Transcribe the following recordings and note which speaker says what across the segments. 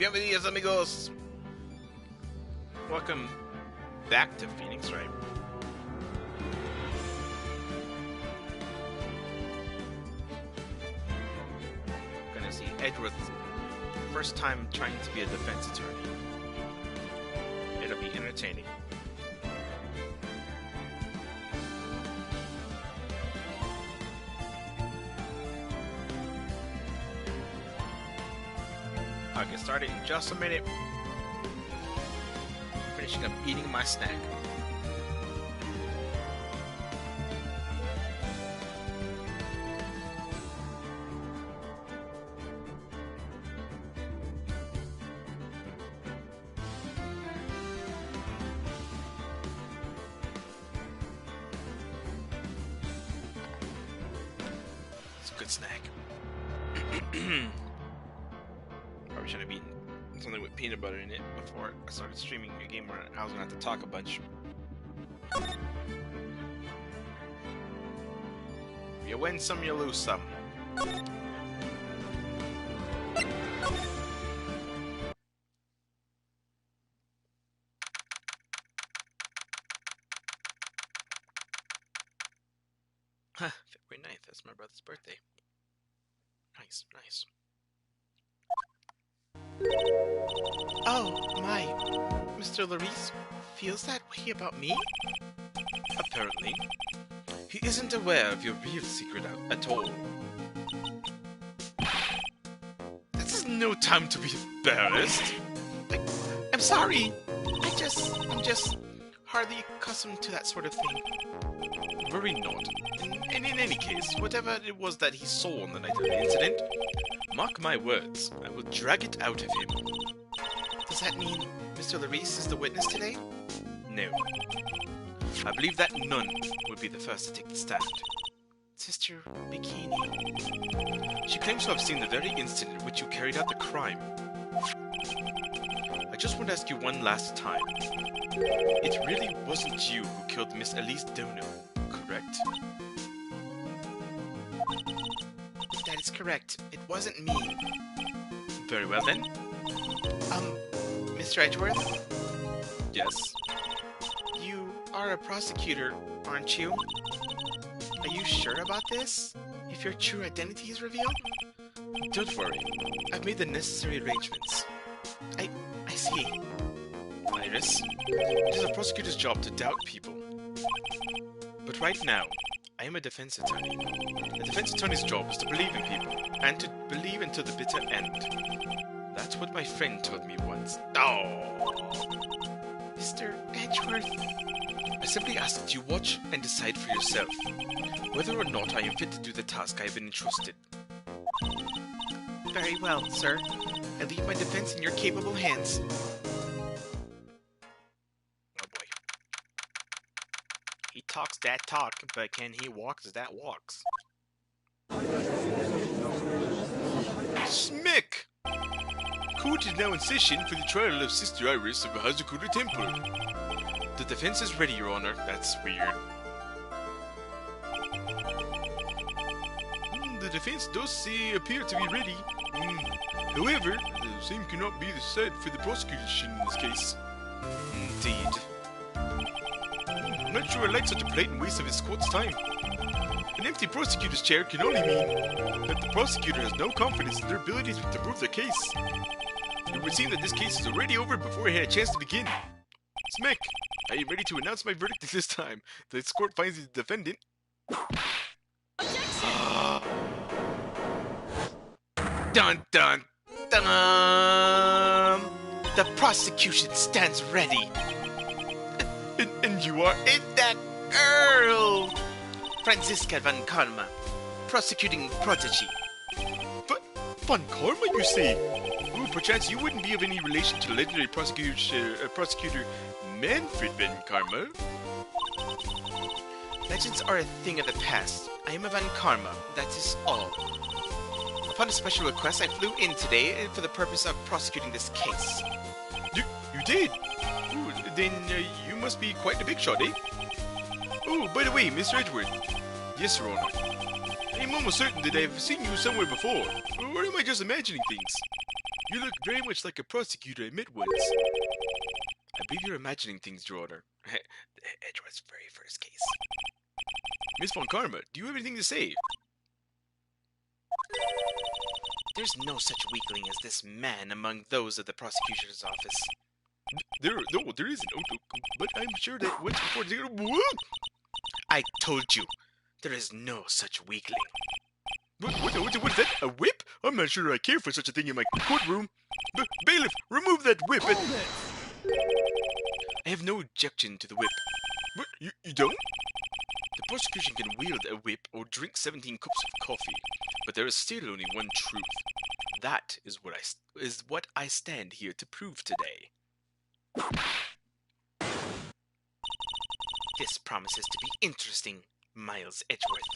Speaker 1: Bienvenidos, amigos! Welcome back to Phoenix, right? Gonna see Edward's first time trying to be a defense attorney. It'll be entertaining. I'll get started in just a minute. Finishing up eating my snack. It's a good snack. Probably should have eaten something with peanut butter in it before I started streaming a game where I was gonna have to talk a bunch. You win some, you lose some. February 9th, that's my brother's birthday. Nice, nice. Oh, my. Mr. Larice feels that way about me? Apparently. He isn't aware of your real secret at all. This is no time to be embarrassed. I'm sorry. I'm just hardly accustomed to that sort of thing. Worry not. And in any case, whatever it was that he saw on the night of the incident, mark my words, I will drag it out of him. Does that mean Mr. Larice is the witness today? No. I believe that none would be the first to take the stand. Sister Bikini. She claims to have seen the very instant in which you carried out the crime. I just want to ask you one last time. It really wasn't you who killed Miss Elise Dono, correct? That is correct. It wasn't me. Very well then. Mr. Edgeworth? Yes? You are a prosecutor, aren't you? Are you sure about this? If your true identity is revealed? Don't worry. I've made the necessary arrangements. I see. Iris, it is a prosecutor's job to doubt people. But right now, I am a defense attorney. A defense attorney's job is to believe in people, and to believe until the bitter end. That's what my friend told me once. Oh! Mr. Edgeworth. I simply ask that you watch and decide for yourself whether or not I am fit to do the task I have been entrusted. Very well, sir. I leave my defense in your capable hands. Oh boy. He talks that talk, but can he walk that walks? Smick! Court is now in session for the trial of Sister Iris of Hazakura Temple. The defense is ready, Your Honor. That's weird. The defense does appear to be ready. However, the same cannot be said for the prosecution in this case. Indeed. I'm not sure I like such a blatant waste of his court's time. An empty prosecutor's chair can only mean that the prosecutor has no confidence in their abilities to prove their case. It would seem that this case is already over before I had a chance to begin. Smick, are you ready to announce my verdict at this time? This court finds the defendant. Dun dun dun! The prosecution stands ready. And you are it, that girl! Franziska Van Karma, prosecuting prodigy. Van Karma, you say? Ooh, perchance you wouldn't be of any relation to legendary prosecutor Manfred Van Karma? Legends are a thing of the past. I am a Van Karma, that is all. Upon a special request, I flew in today for the purpose of prosecuting this case. You did? Ooh, then you must be quite the big shot, eh? Oh, by the way, Mr. Edgeworth. Yes, Your Honor. I'm almost certain that I've seen you somewhere before. Or am I just imagining things? You look very much like a prosecutor I met once. I believe you're imagining things, Your Honor. Edgeworth's very first case. Miss Von Karma, do you have anything to say? There's no such weakling as this man among those of the prosecutor's office. There isn't, but I'm sure that once before... I told you, there is no such weakling. What is that? A whip? I'm not sure I care for such a thing in my courtroom. Bailiff, remove that whip and... I have no objection to the whip. What? You don't? The prosecution can wield a whip or drink 17 cups of coffee, but there is still only one truth. That is what I stand here to prove today. This promises to be interesting, Miles Edgeworth.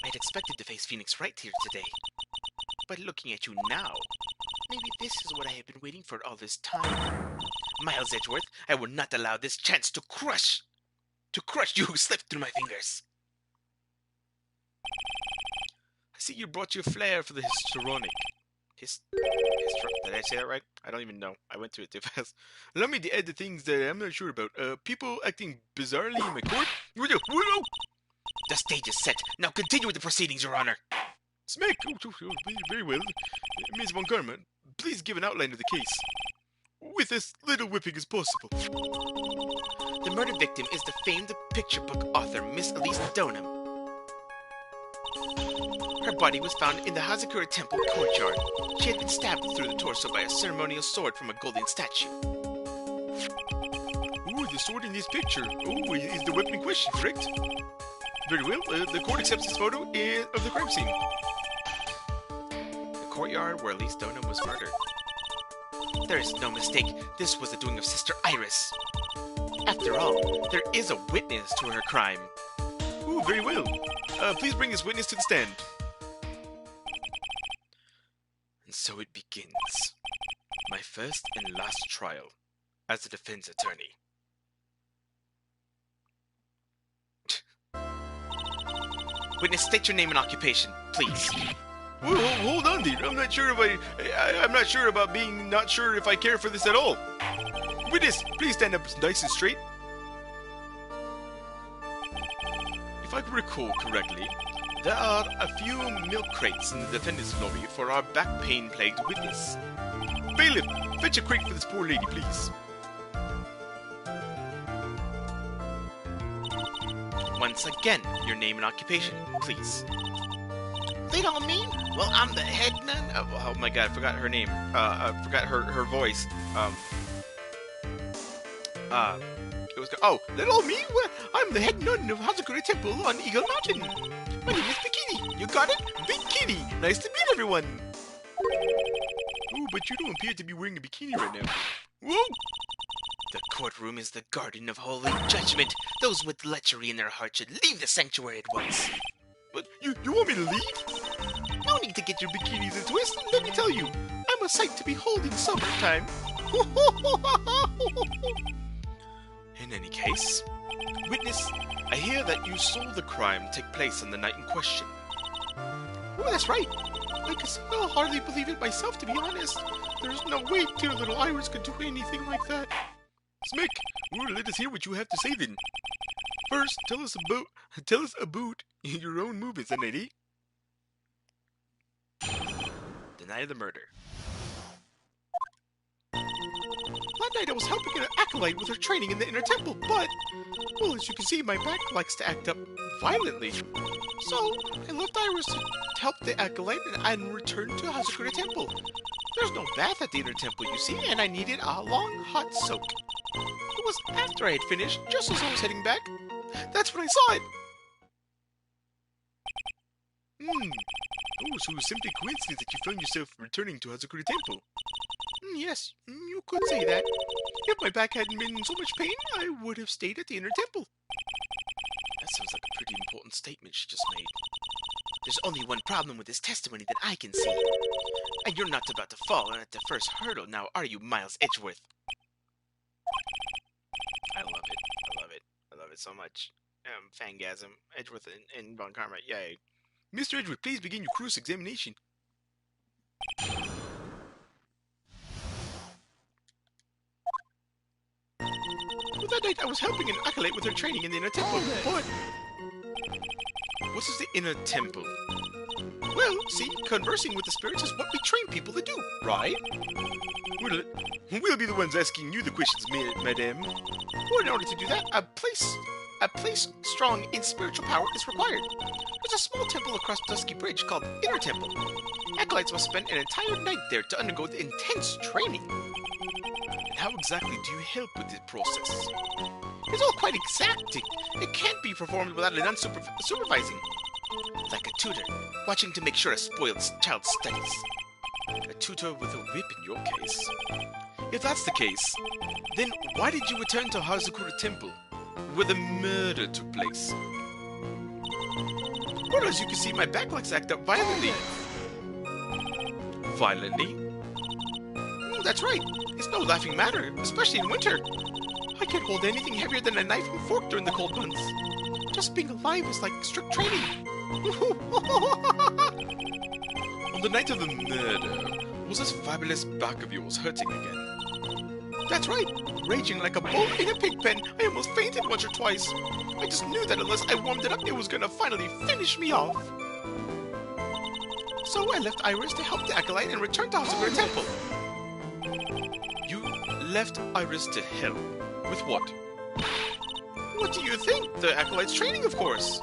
Speaker 1: I had expected to face Phoenix Wright here today, but looking at you now, maybe this is what I have been waiting for all this time. Miles Edgeworth, I will not allow this chance to crush you who slipped through my fingers. I see you brought your flair for the histrionic. Did I say that right? I don't even know. I went through it too fast. Allow me to add the things that I'm not sure about. People acting bizarrely in my court. The stage is set. Now continue with the proceedings, Your Honor. Smack. Very well. Ms. Von Karma, please give an outline of the case. With as little whipping as possible. The murder victim is the famed picture book author, Miss Elise Donham. Her body was found in the Hazakura Temple courtyard. She had been stabbed through the torso by a ceremonial sword from a golden statue. Ooh, the sword in this picture. Ooh, is the weapon in question, correct? Very well. The court accepts this photo of the crime scene. The courtyard where Elise Donham was murdered. There is no mistake. This was the doing of Sister Iris. After all, there is a witness to her crime. Ooh, very well. Please bring this witness to the stand. And so it begins. My first and last trial as a defense attorney. Witness, state your name and occupation, please. Whoa, hold on, dude. I'm not sure about being not sure if I care for this at all. Witness, please stand up nice and straight. If I recall correctly, there are a few milk crates in the defendant's lobby for our back pain-plagued witness. Bailiff, fetch a crate for this poor lady, please. Once again, your name and occupation, please. They don't mean? Well, I'm the head nun of... Oh my god, I forgot her name. I forgot her voice. It was... Oh, that all me? Well, I'm the head nun of Hazakura Temple on Eagle Mountain. My name is Bikini. You got it? Bikini. Nice to meet everyone. Oh, but you don't appear to be wearing a bikini right now. Whoa! The courtroom is the garden of holy judgment. Those with lechery in their hearts should leave the sanctuary at once. But you want me to leave? No need to get your bikinis in a twist. Let me tell you, I'm a sight to behold in summertime. In any case, witness, I hear that you saw the crime take place on the night in question. Oh, that's right. I guess I'll hardly believe it myself, to be honest. There's no way dear little Iris could do anything like that. Smick, let us hear what you have to say then. First, tell us about your own movements, lady. The night of the murder. That night I was helping an acolyte with her training in the inner temple, but, well, as you can see, my back likes to act up violently. So, I left Iris to help the acolyte and returned to Hazakura Temple. There's no bath at the inner temple, you see, and I needed a long, hot soak. It was after I had finished, just as I was heading back. That's when I saw it. Oh, so it was simply coincidence that you found yourself returning to Hazakura Temple. Yes, you could say that. If my back hadn't been in so much pain, I would have stayed at the inner temple. That sounds like a pretty important statement she just made. There's only one problem with this testimony that I can see. And you're not about to fall at the first hurdle now, are you, Miles Edgeworth? I love it. I love it. I love it so much. Fangasm. Edgeworth and Von Karma. Yay. Mr. Edgeworth, please begin your cross-examination. night I was helping an acolyte with her training in the inner temple, but... What is the inner temple? Well, see, conversing with the spirits is what we train people to do, right? We'll be the ones asking you the questions, madame. Well, in order to do that, a place strong in spiritual power is required. There's a small temple across Dusky Bridge called Inner Temple. Acolytes must spend an entire night there to undergo the intense training. And how exactly do you help with this process? It's all quite exacting. It can't be performed without an supervising. Like a tutor, watching to make sure a spoiled child studies. A tutor with a whip in your case. If that's the case, then why did you return to Hazakura Temple, where the murder took place? Well, as you can see, my back legs act up violently. Violently? That's right. It's no laughing matter, especially in winter. I can't hold anything heavier than a knife and fork during the cold months. Just being alive is like strict training. On the night of the murder, was this fabulous back of yours hurting again? That's right. Raging like a bull in a pig pen, I almost fainted once or twice. I just knew that unless I warmed it up, it was gonna finally finish me off. So I left Iris to help the acolyte and returned to Hazakura Temple. You left Iris to help? With what? What do you think? The acolyte's training, of course.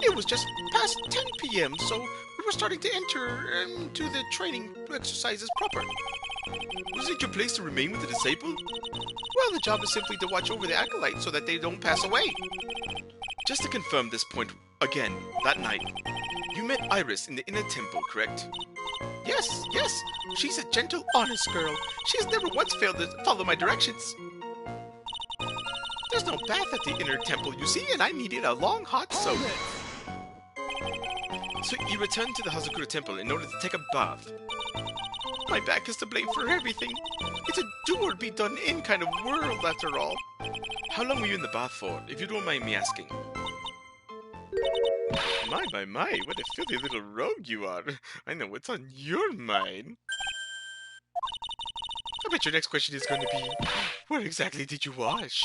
Speaker 1: It was just past 10 p.m., so we were starting to enter into the training exercises proper. Was it your place to remain with the disciple? Well, the job is simply to watch over the acolyte so that they don't pass away. Just to confirm this point again, that night, you met Iris in the inner temple, correct? Yes. She's a gentle, honest girl. She has never once failed to follow my directions. There's no bath at the inner temple, you see, and I needed a long, hot soak. So you returned to the Hazakura Temple in order to take a bath. My back is to blame for everything. It's a do-or-be-done-in kind of world, after all. How long were you in the bath for, if you don't mind me asking? My, what a filthy little rogue you are. I know what's on your mind. I bet your next question is going to be, where exactly did you wash?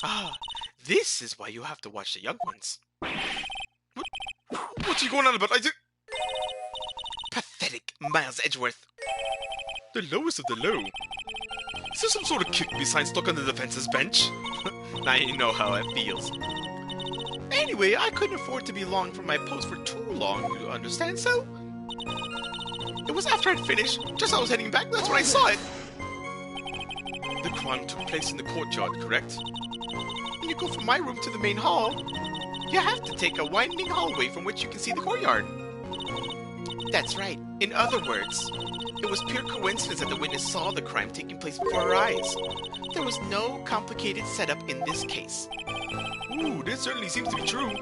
Speaker 1: Ah, this is why you have to watch the young ones. What's he going on about? Pathetic, Miles Edgeworth. The lowest of the low. Is there some sort of kick-me sign stuck on the defense's bench? Now you know how it feels. Anyway, I couldn't afford to be long from my post for too long, you understand, so? It was after I'd finished, just as I was heading back, that's when I saw it. The crime took place in the courtyard, correct? When you go from my room to the main hall, you have to take a winding hallway from which you can see the courtyard. That's right. In other words, it was pure coincidence that the witness saw the crime taking place before her eyes. There was no complicated setup in this case. Ooh, this certainly seems to be true.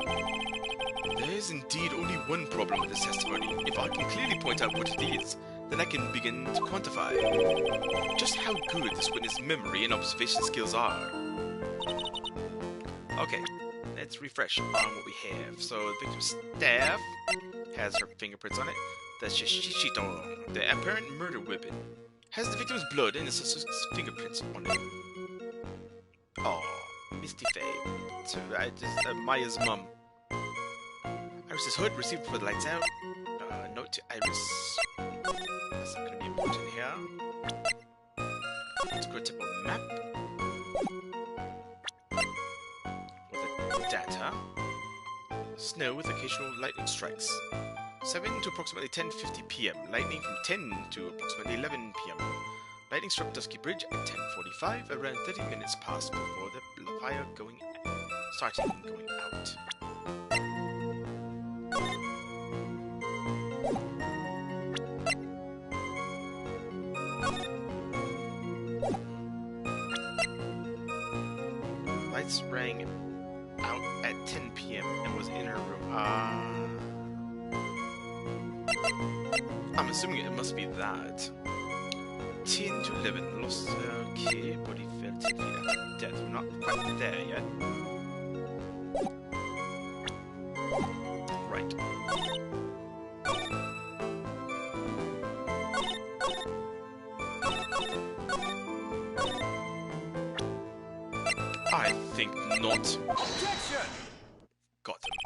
Speaker 1: There is indeed only one problem with this testimony. If I can clearly point out what it is, then I can begin to quantify just how good this witness' memory and observation skills are. Okay, let's refresh on what we have. So the victim's staff has her fingerprints on it. The shishito, the apparent murder weapon, has the victim's blood and the suspect's fingerprints on it. Oh, Misty Faye. So Maya's mum. Iris's hood received before the lights out. Note to Iris. That's not going to be important here. Let's go to a map. With the data. Snow with occasional lightning strikes. 7 to approximately 10:50 p.m. Lightning from 10 to approximately 11 p.m. Lightning struck Dusky Bridge at 10:45, around 30 minutes passed before the fire started going out. Lights rang out at 10 p.m. and was in her room. I'm assuming it must be that. 10 to 11, lost, okay, body fell 10 feet after death. We're not quite there yet. Right. I think not.
Speaker 2: Objection!
Speaker 1: Got them.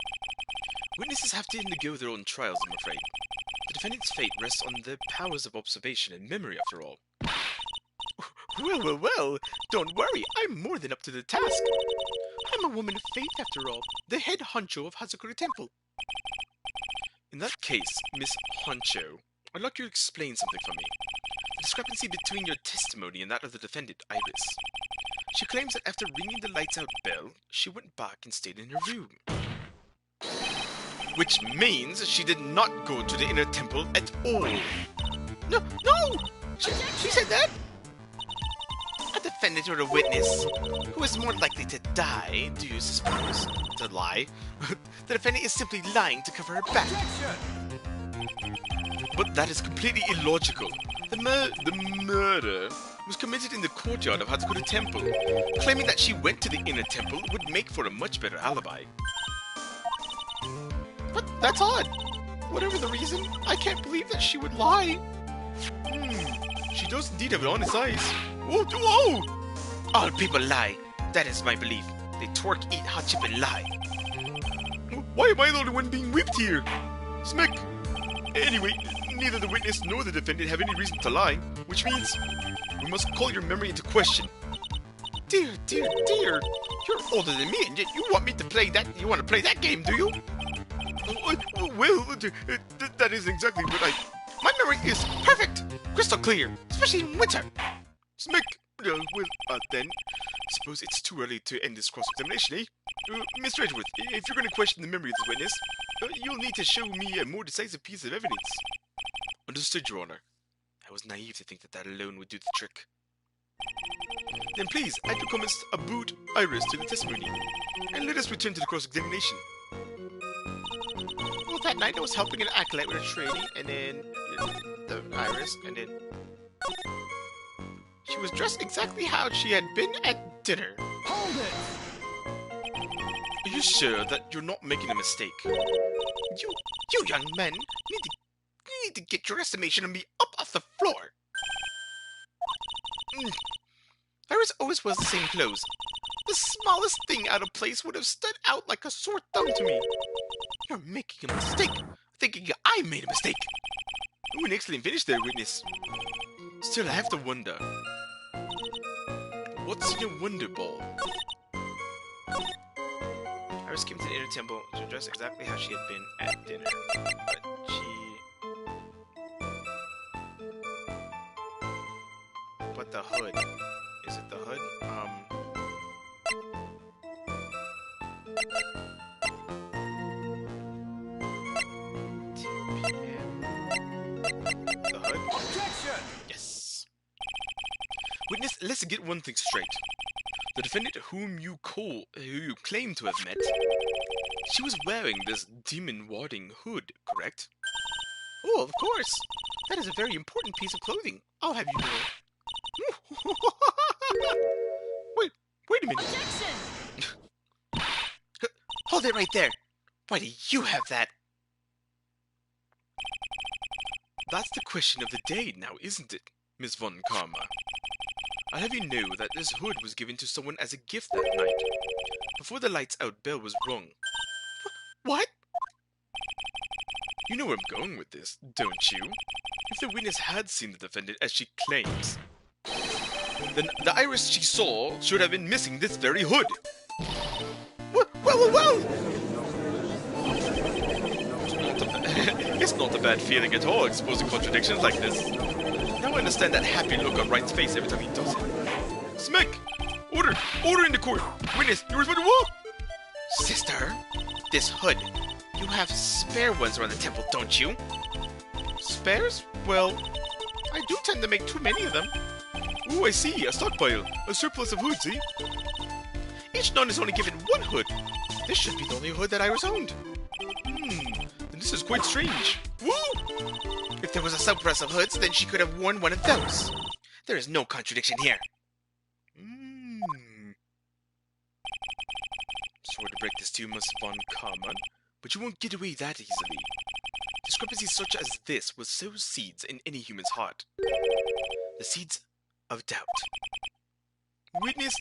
Speaker 1: Witnesses have to undergo their own trials, I'm afraid. The defendant's fate rests on their powers of observation and memory, after all. Well, don't worry, I'm more than up to the task. I'm a woman of faith, after all, the head honcho of Hazakura Temple. In that case, Miss Honcho, I'd like you to explain something for me. The discrepancy between your testimony and that of the defendant, Iris. She claims that after ringing the lights-out bell, she went back and stayed in her room. Which means she did not go to the inner temple at all. No! She said that? A defendant or a witness? Who is more likely to die, do you suppose? To lie? The defendant is simply lying to cover her back. But that is completely illogical. The murder was committed in the courtyard of Hazakura Temple. Claiming that she went to the inner temple would make for a much better alibi. But that's odd. Whatever the reason, I can't believe that she would lie. She does indeed have honest eyes. Whoa! All people lie. That is my belief. They twerk, eat hot chip, and lie. Why am I the only one being whipped here? Smack! Anyway, neither the witness nor the defendant have any reason to lie, which means we must call your memory into question. Dear. You're older than me, and yet you want me to play that. You want to play that game, do you? Well, that isn't exactly what I... My memory is perfect! Crystal clear, especially in winter! Smack! Then, suppose it's too early to end this cross-examination, eh? Mr. Edgeworth, if you're going to question the memory of this witness, you'll need to show me a more decisive piece of evidence. Understood, Your Honor. I was naive to think that alone would do the trick. Then please, add your comments about Iris to the testimony, and let us return to the cross-examination. Well, that night I was helping an acolyte with a trainee, and then the Iris, and then she was dressed exactly how she had been at dinner.
Speaker 2: Hold it!
Speaker 1: Are you sure that you're not making a mistake? You young men need to get your estimation of me up off the floor. Iris always wears the same clothes. The smallest thing out of place would have stood out like a sore thumb to me. You're making a mistake, thinking I made a mistake. Oh, an excellent finish there, witness. Still, I have to wonder. What's in your wonder ball? Iris came to the inner temple to dress exactly how she had been at dinner, but the hood. Is it the hood? 2 p.m. The hood?
Speaker 2: Objection!
Speaker 1: Yes. Witness, let's get one thing straight. The defendant whom you claim to have met, she was wearing this demon-warding hood, correct? Oh, of course. That is a very important piece of clothing. I'll have you know. Wait a minute.
Speaker 2: Objection!
Speaker 1: Hold it right there. Why do you have that? That's the question of the day now, isn't it, Miss Von Karma? I'll have you know that this hood was given to someone as a gift that night, before the lights-out bell was rung. What? You know where I'm going with this, don't you? If the witness had seen the defendant as she claims, then the Iris she saw should have been missing this very hood. Whoa! It's not a bad feeling at all, exposing contradictions like this. Now I understand that happy look on Wright's face every time he does it. Smack! Order in the court! Witness, you respect the wall! Sister, this hood. You have spare ones around the temple, don't you? Spares? Well, I do tend to make too many of them. Ooh, I see, a stockpile. A surplus of hoods, see? Each nun is only given one hood. This should be the only hood that Iris owned. Then this is quite strange. Woo! If there was a surplus of hoods, then she could have worn one of those. There is no contradiction here. Sorry to break this to you, Miss Von Karma, but you won't get away that easily. Discrepancies such as this will sow seeds in any human's heart. The seeds of doubt. Witness,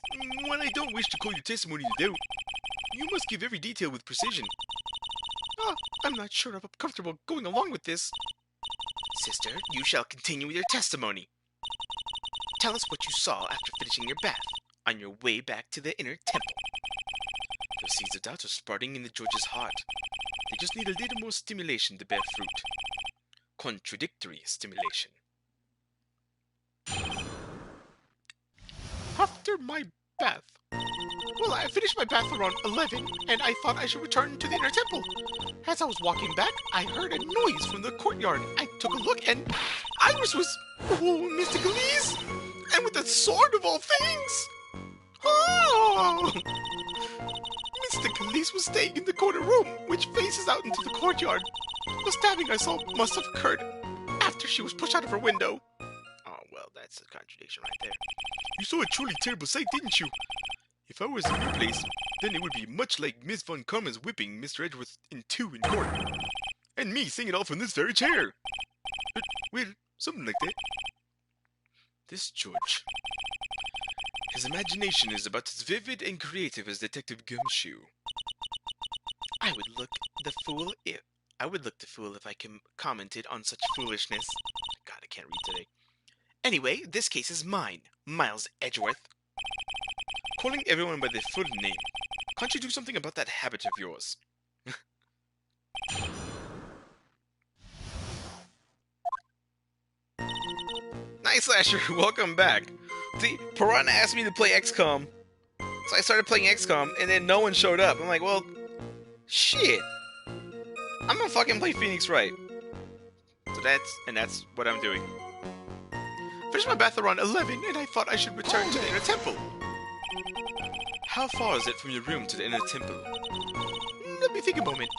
Speaker 1: while I don't wish to call your testimony to doubt, you must give every detail with precision. I'm not sure if I'm comfortable going along with this. Sister, you shall continue with your testimony. Tell us what you saw after finishing your bath, on your way back to the inner temple. The seeds of doubt are sprouting in the George's heart. They just need a little more stimulation to bear fruit. Contradictory stimulation. After my bath. Well, I finished my bath around 11, and I thought I should return to the inner temple. As I was walking back, I heard a noise from the courtyard. I took a look, and Iris was, mysticalese, and with a sword of all things. Oh! Mysticalese was staying in the corner room, which faces out into the courtyard. The stabbing I saw must have occurred after she was pushed out of her window. Oh, well, that's a contradiction right there. You saw a truly terrible sight, didn't you? If I was in your place, then it would be much like Miss Von Karman's whipping Mr. Edgeworth in two in court. And me seeing it all from this very chair. Well, something like that. This George. His imagination is about as vivid and creative as Detective Gumshoe. I would look the fool if I commented on such foolishness. God, I can't read today. Anyway, this case is mine, Miles Edgeworth. Calling everyone by their full name. Can't you do something about that habit of yours? Nice, Asher. Welcome back. See, Piranha asked me to play XCOM, so I started playing XCOM, and then no one showed up. I'm like, well, shit. I'm gonna fucking play Phoenix Wright. So that's what I'm doing. Finished my bath around 11, and I thought I should return to the inner temple. How far is it from your room to the inner temple? Let me think a moment.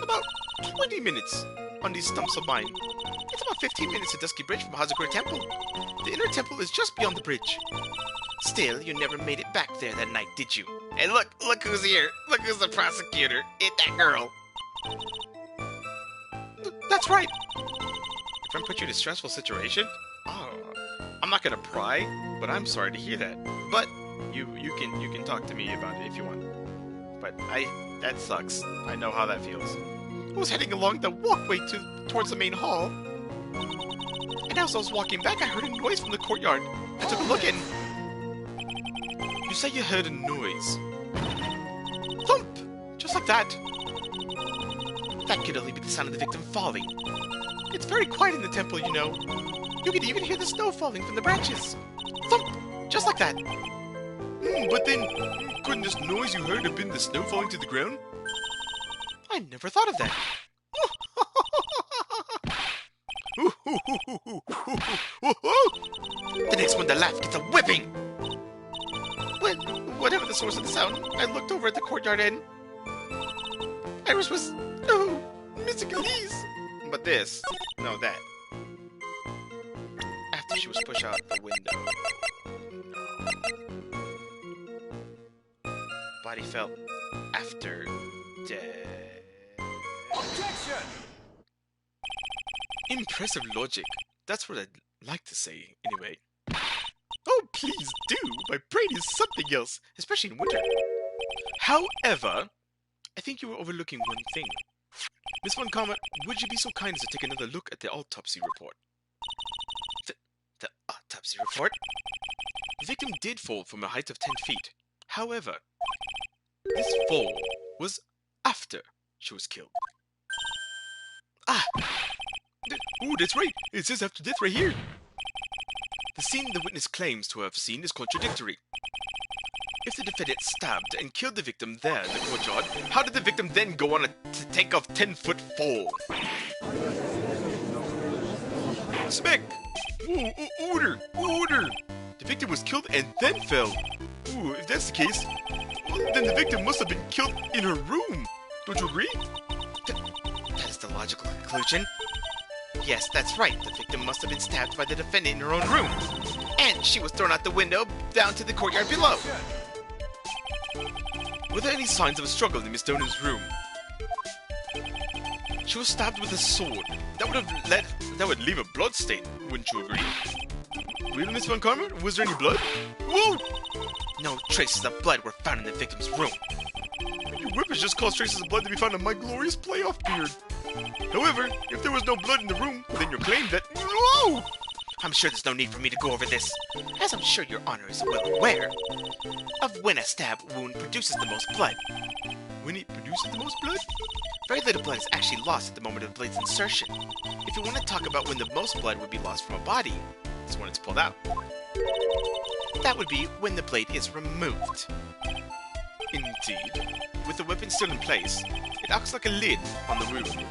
Speaker 1: About 20 minutes on these stumps of mine. It's about 15 minutes to Dusky Bridge from Hazakura Temple. The inner temple is just beyond the bridge. Still, you never made it back there that night, did you? And look who's here. Look who's the prosecutor. It's that girl. That's right. If I put you in a stressful situation? Oh, I'm not gonna pry, but I'm sorry to hear that. But you can talk to me about it if you want. But that sucks. I know how that feels. I was heading along the walkway towards the main hall, and as I was walking back, I heard a noise from the courtyard. I took a look and... You say you heard a noise? Thump! Just like that. That could only be the sound of the victim falling. It's very quiet in the temple, you know. You could even hear the snow falling from the branches. Thump! Just like that. But then, couldn't this noise you heard have been the snow falling to the ground? I never thought of that. The next one to laugh gets a whipping! Well, whatever the source of the sound, I looked over at the courtyard and... Iris was... Oh, mysticalese! But this... No, that. After she was pushed out the window... Body felt... After... Dead...
Speaker 2: Objection!
Speaker 1: Impressive logic. That's what I'd like to say, anyway. Oh, please do! My brain is something else, especially in winter. However, I think you were overlooking one thing. Miss Von Karma, would you be so kind as to take another look at the autopsy report? The autopsy report? The victim did fall from a height of 10 feet. However, this fall was after she was killed. Ah! Oh, that's right! It says after death right here! The scene the witness claims to have seen is contradictory. If the defendant stabbed and killed the victim there in the courtyard, how did the victim then go on a take-off 10-foot fall? Smack! Ooh, order! Order! The victim was killed and then fell. Ooh, if that's the case, then the victim must have been killed in her room. Don't you agree? That is the logical conclusion. Yes, that's right. The victim must have been stabbed by the defendant in her own room. And she was thrown out the window down to the courtyard below. Were there any signs of a struggle in Miss Donan's room? She was stabbed with a sword. That would leave a blood stain, wouldn't you agree? Really, Miss Von Karma? Was there any blood? Whoa! No traces of blood were found in the victim's room. Your whip has just caused traces of blood to be found on my glorious playoff beard. However, if there was no blood in the room, then your claim that... Whoa! I'm sure there's no need for me to go over this, as I'm sure your honor is well aware of when a stab wound produces the most blood. When it produces the most blood? Very little blood is actually lost at the moment of the blade's insertion. If you want to talk about when the most blood would be lost from a body, it's when it's pulled out. That would be when the blade is removed. Indeed. With the weapon still in place, it acts like a lid on the wound.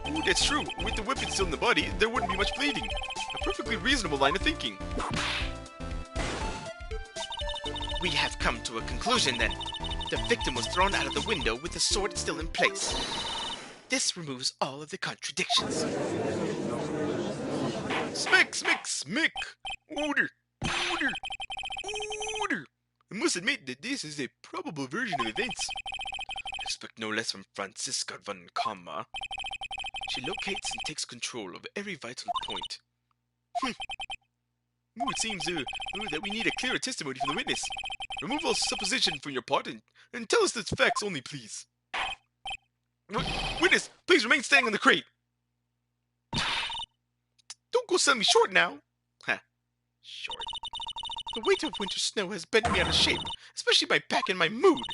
Speaker 1: Ooh, that's true. With the weapon still in the body, there wouldn't be much bleeding. A perfectly reasonable line of thinking. We have come to a conclusion then. The victim was thrown out of the window with the sword still in place. This removes all of the contradictions. Smack, smack, smack! Order! Order! Order! I must admit that this is a probable version of events. I expect no less from Franziska von Kammer. She locates and takes control of every vital point. Ooh, it seems that we need a clearer testimony from the witness. Remove all supposition from your part and tell us the facts only, please. Witness, please remain standing on the crate. Don't go sell me short now. Ha, short. The weight of winter snow has bent me out of shape, especially my back and my mood.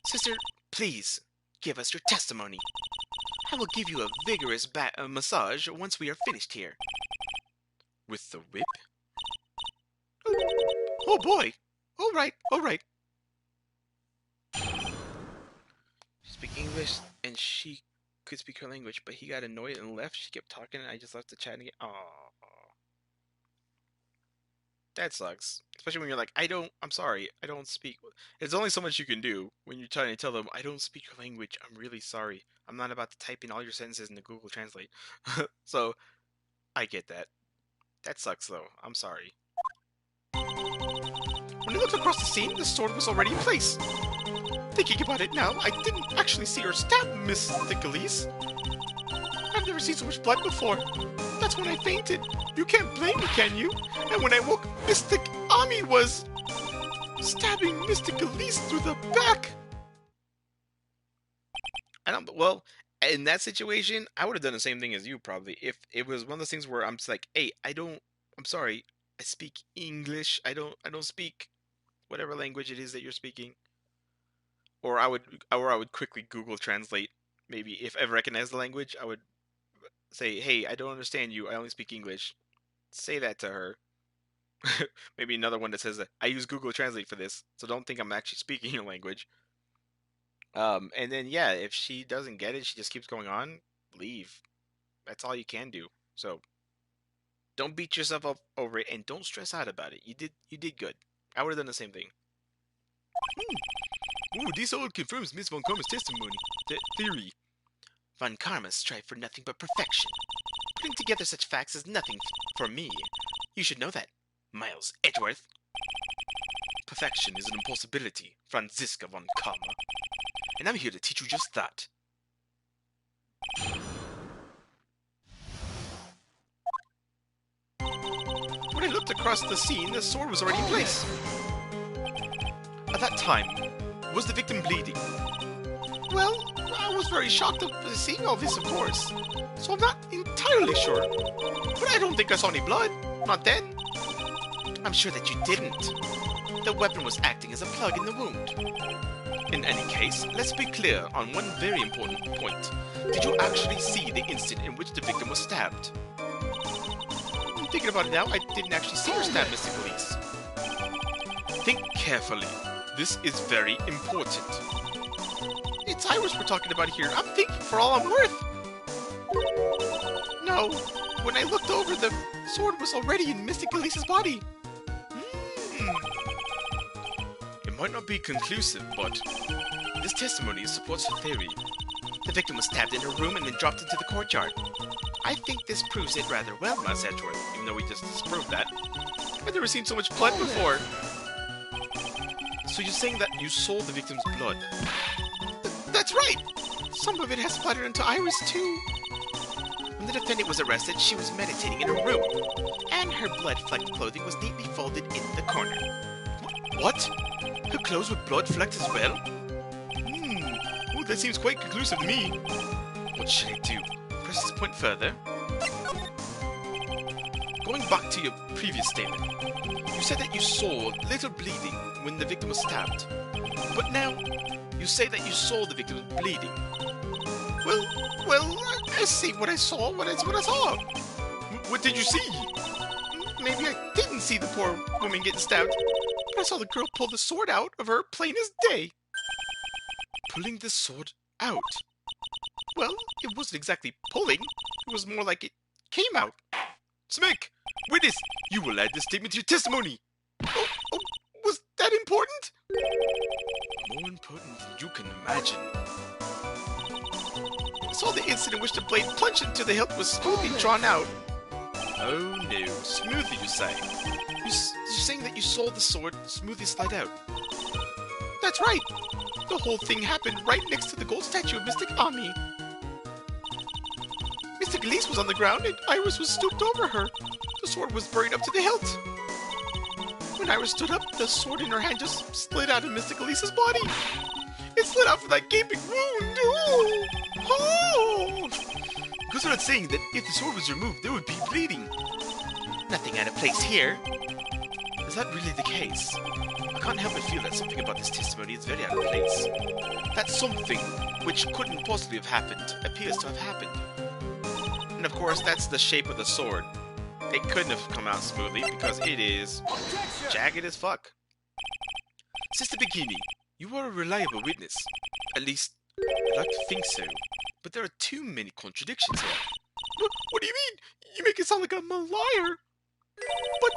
Speaker 1: Sister, please, give us your testimony. I will give you a vigorous massage once we are finished here. With the whip? Oh boy! All right, all right. She speaks English, and she could speak her language, but he got annoyed and left. She kept talking, and I just left the chat again. Aww. That sucks. Especially when you're like, I'm sorry, I don't speak. There's only so much you can do when you're trying to tell them, I don't speak your language, I'm really sorry. I'm not about to type in all your sentences into Google Translate. So, I get that. That sucks though, I'm sorry. When I looked across the scene, the sword was already in place. Thinking about it now, I didn't actually see her stab Miss Thickleese. I've never seen so much blood before. That's when I fainted. You can't blame me, can you? And when I woke, Mystic Ami was stabbing Mystic Elise through the back. Well, in that situation, I would have done the same thing as you probably. If it was one of those things where I'm just like, hey, I'm sorry, I speak English. I don't speak whatever language it is that you're speaking. Or I would quickly Google Translate. Maybe if I recognize the language, I would say, hey, I don't understand you. I only speak English. Say that to her. Maybe another one that says that I use Google Translate for this, so don't think I'm actually speaking your language. And then yeah, if she doesn't get it, she just keeps going on, leave. That's all you can do. So don't beat yourself up over it and don't stress out about it. You did good. I would have done the same thing. Ooh, this all confirms Miss Von Karma's testimony. Theory. Von Karma strive for nothing but perfection. Putting together such facts is nothing for me. You should know that, Miles Edgeworth. Perfection is an impossibility, Franziska von Karma. And I'm here to teach you just that. When I looked across the scene, the sword was already in place. At that time, was the victim bleeding? Well, I was very shocked at seeing all this, of course. So I'm not entirely sure. But I don't think I saw any blood. Not then. I'm sure that you didn't. The weapon was acting as a plug in the wound. In any case, let's be clear on one very important point. Did you actually see the instant in which the victim was stabbed? I'm thinking about it now, I didn't actually see her stab Mr. Police. Think carefully. This is very important. It's Iris we're talking about here. I'm thinking for all I'm worth. No, when I looked over, the sword was already in Mystic Elise's body. It might not be conclusive, but this testimony supports her theory. The victim was stabbed in her room and then dropped into the courtyard. I think this proves it rather well, Miles Edgeworth, even though we just disproved that. I've never seen so much blood before. So you're saying that you saw the victim's blood? That's right! Some of it has splattered into Iris, too. When the defendant was arrested, she was meditating in her room, and her blood-flecked clothing was neatly folded in the corner. What? Her clothes were blood flecked as well? Oh, that seems quite conclusive to me. What should I do? Press this point further. Going back to your previous statement, you said that you saw little bleeding when the victim was stabbed. But now, you say that you saw the victim bleeding. Well, I see what I saw, what I saw. What did you see? Maybe I didn't see the poor woman getting stabbed, but I saw the girl pull the sword out of her plain as day. Pulling the sword out? Well, it wasn't exactly pulling. It was more like it came out. Smick! Witness! You will add this statement to your testimony! Oh, was that important? More important than you can imagine. I saw the instant in which the blade plunged into the hilt was smoothly drawn out. Oh no, smoothly you say? You're saying that you saw the sword smoothly slide out? That's right! The whole thing happened right next to the gold statue of Mystic Ami. Mystic Elise was on the ground and Iris was stooped over her. The sword was buried up to the hilt. When Iris stood up, the sword in her hand just slid out of Mystic Elise's body. It slid out from that gaping wound. Oh! Goes without saying that if the sword was removed, there would be bleeding. Nothing out of place here. Is that really the case? I can't help but feel that something about this testimony is very out of place. That something, which couldn't possibly have happened, appears to have happened. And of course, that's the shape of the sword. It couldn't have come out smoothly because it is jagged as fuck. Sister Bikini, you are a reliable witness. At least, I'd like to think so. But there are too many contradictions here. What do you mean? You make it sound like I'm a liar. But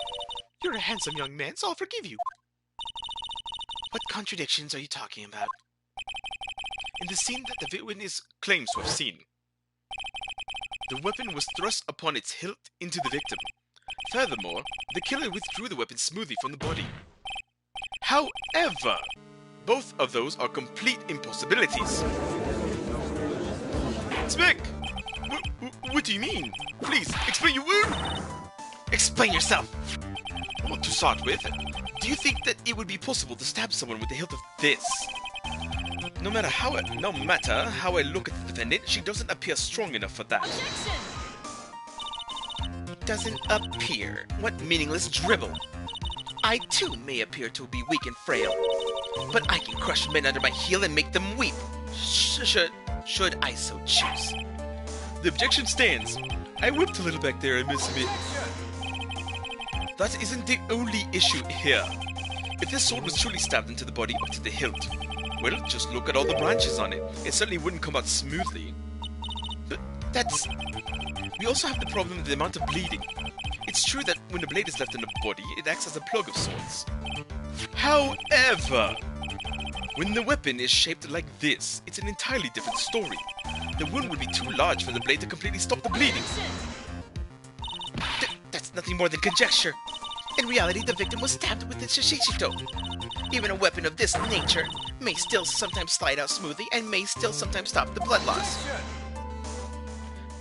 Speaker 1: you're a handsome young man, so I'll forgive you. What contradictions are you talking about? In the scene that the witness claims to have seen, the weapon was thrust upon its hilt into the victim. Furthermore, the killer withdrew the weapon smoothly from the body. However, both of those are complete impossibilities. Smick! What do you mean? Please, explain your wound! Explain yourself! Well, to start with, do you think that it would be possible to stab someone with the hilt of this? No matter how I look at the defendant, she doesn't appear strong enough for that.
Speaker 3: Objection!
Speaker 1: Doesn't appear? What meaningless dribble! I too may appear to be weak and frail, but I can crush men under my heel and make them weep. Should I so choose. The objection stands. I whipped a little back there, I must admit. That isn't the only issue here. If this sword was truly stabbed into the body up to the hilt, well, just look at all the branches on it. It certainly wouldn't come out smoothly. But we also have the problem of the amount of bleeding. It's true that when the blade is left in the body, it acts as a plug of sorts. However, when the weapon is shaped like this, it's an entirely different story. The wound would be too large for the blade to completely stop the bleeding. That's nothing more than conjecture. In reality, the victim was stabbed with the shishito. Even a weapon of this nature may still sometimes slide out smoothly and may still sometimes stop the blood loss.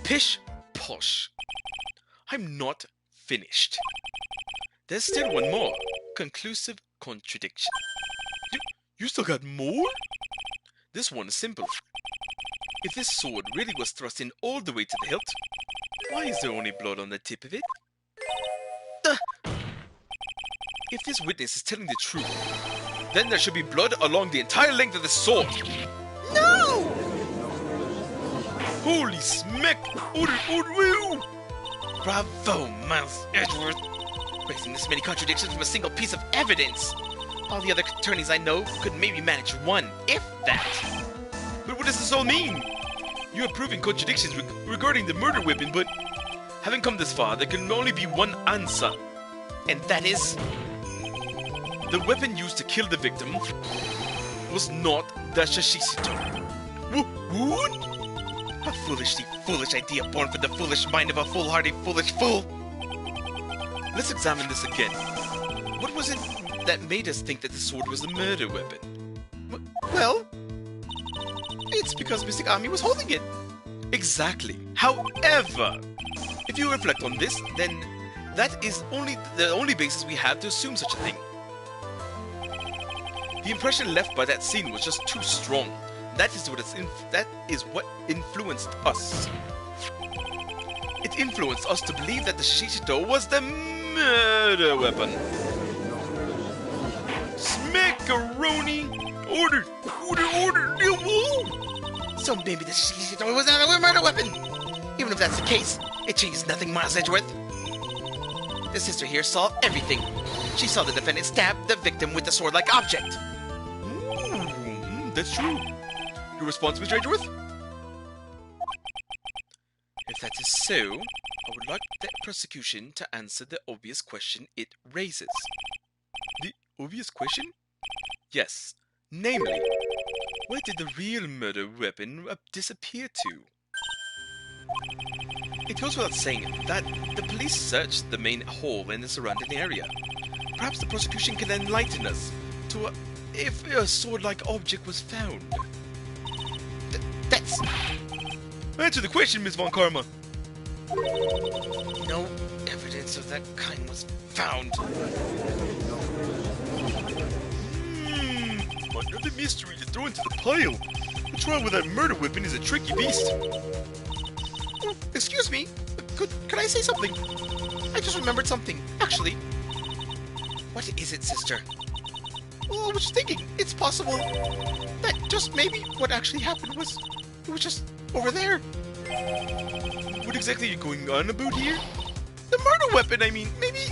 Speaker 1: Pish posh. I'm not finished. There's still one more. Conclusive contradiction. You still got more? This one is simple. If this sword really was thrust in all the way to the hilt, why is there only blood on the tip of it? If this witness is telling the truth, then there should be blood along the entire length of the sword. No! Holy smack! Bravo, Miles Edgeworth! Raising this many contradictions from a single piece of evidence. All the other attorneys I know could maybe manage one, if that. But what does this all mean? You are proving contradictions regarding the murder weapon, but having come this far, there can only be one answer. And that is... the weapon used to kill the victim was not the shishito. What? A foolish idea born from the foolish mind of a foolhardy foolish fool. Let's examine this again. What was it that made us think that the sword was a murder weapon? Well, it's because Mystic Ami was holding it. Exactly. However, if you reflect on this, then that is the only basis we have to assume such a thing.
Speaker 3: The impression left by that scene was just too strong. That is what influenced us. It influenced us to believe that the Shishito was the murder weapon. Smackaroni! Order! Order! Order! Woo!
Speaker 1: So maybe the Shishito was not a murder weapon. Even if that's the case, it changes nothing, Miles Edgeworth. The sister here saw everything. She saw the defendant stab the victim with the sword-like object.
Speaker 3: That's true. Your response, Mr. Edgeworth?
Speaker 1: If that is so, I would like the prosecution to answer the obvious question it raises.
Speaker 3: The obvious question? Yes. Namely, where did the real murder weapon disappear to? It goes without saying that the police searched the main hall in the surrounding area. Perhaps the prosecution can enlighten us to if a sword-like object was found.
Speaker 1: That's...
Speaker 3: Answer the question, Ms. Von Karma.
Speaker 1: No evidence of that kind was found.
Speaker 3: Another mystery to throw into the pile. The trial with that murder weapon is a tricky beast.
Speaker 1: Excuse me, could I say something? I just remembered something, actually. What is it, sister? Well, I was just thinking, it's possible that just maybe what actually happened was, it was just over there.
Speaker 3: What exactly are you going on about here?
Speaker 1: The murder weapon, I mean, maybe...